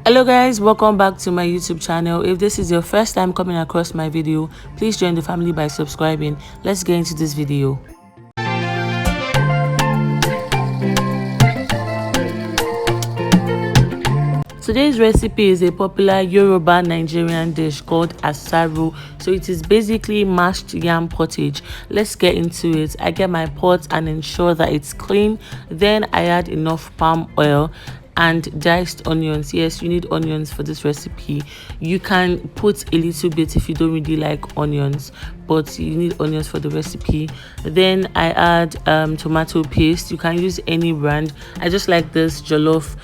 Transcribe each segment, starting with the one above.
Hello guys, welcome back to my YouTube channel. If this is your first time coming across my video, please join the family by subscribing. Let's get into this video. Today's recipe is a popular Yoruba Nigerian dish called Asaro. So it is basically mashed yam pottage. Let's get into it. I get my pot and ensure that it's clean. Then I add enough palm oil and diced onions. Yes, you need onions for this recipe. You can put a little bit if you don't really like onions, but you need onions for the recipe. Then I add tomato paste. You can use any brand. I just like this jollof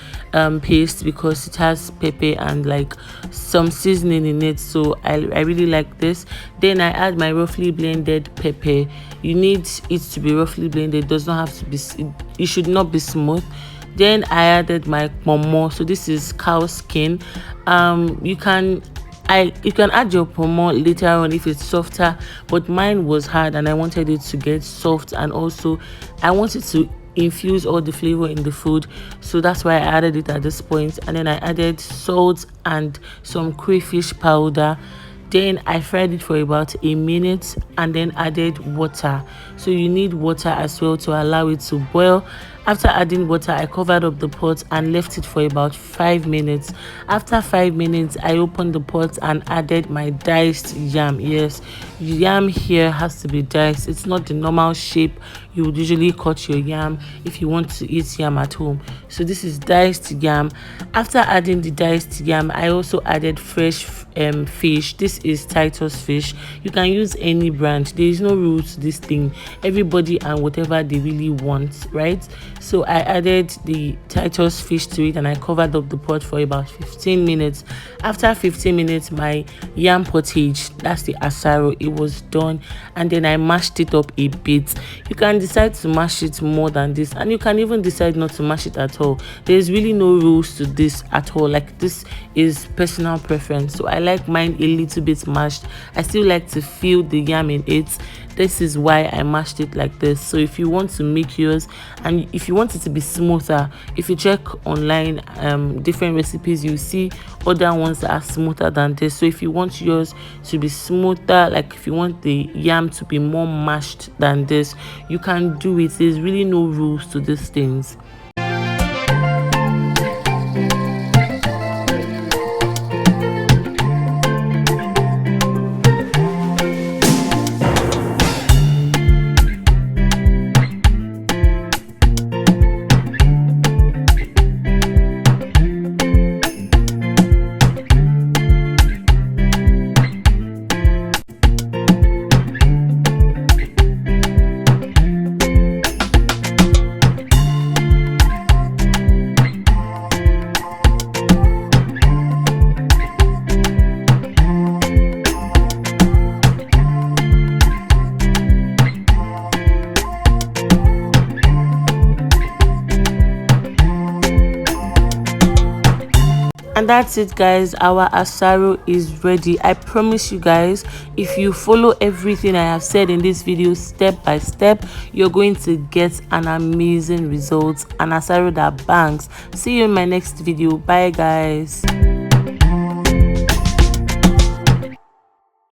paste because it has pepper and like some seasoning in it, so I really like this. Then I add my roughly blended pepper. You need it to be roughly blended. It does not have to be, it should not be smooth. Then I added my pomo. So this is cow skin. You can add your pomo later on if it's softer, but mine was hard and I wanted it to get soft, and also I wanted to infuse all the flavor in the food, so that's why I added it at this point. And then I added salt and some crayfish powder. Then I fried it for about a minute and then added water. So you need water as well to allow it to boil. After adding water, I covered up the pot and left it for about 5 minutes. After 5 minutes, I opened the pot and added my diced yam. Yes, yam here has to be diced. It's not the normal shape you would usually cut your yam if you want to eat yam at home. So this is diced yam. After adding the diced yam, I also added fresh fish. This is Titus fish. You can use any brand. There is no rule to this thing. Everybody and whatever they really want, right? So I added the Titus fish to it and I covered up the pot for about 15 minutes. After 15 minutes, my yam pottage, that's the asaro, it was done, and then I mashed it up a bit. You can decide to mash it more than this, and you can even decide not to mash it at all. There's really no rules to this at all. Like, this is personal preference. So I like mine a little bit mashed. I still like to feel the yam in it. This is why I mashed it like this. So if you want to make yours, and if you want it to be smoother, if you check online different recipes, you see other ones that are smoother than this. So if you want yours to be smoother, like if you want the yam to be more mashed than this, you can do it. There's really no rules to these things. And that's it, guys. Our asaro is ready. I promise you guys, if you follow everything I have said in this video step by step, you're going to get an amazing result, an asaro that bangs. See you in my next video. Bye guys.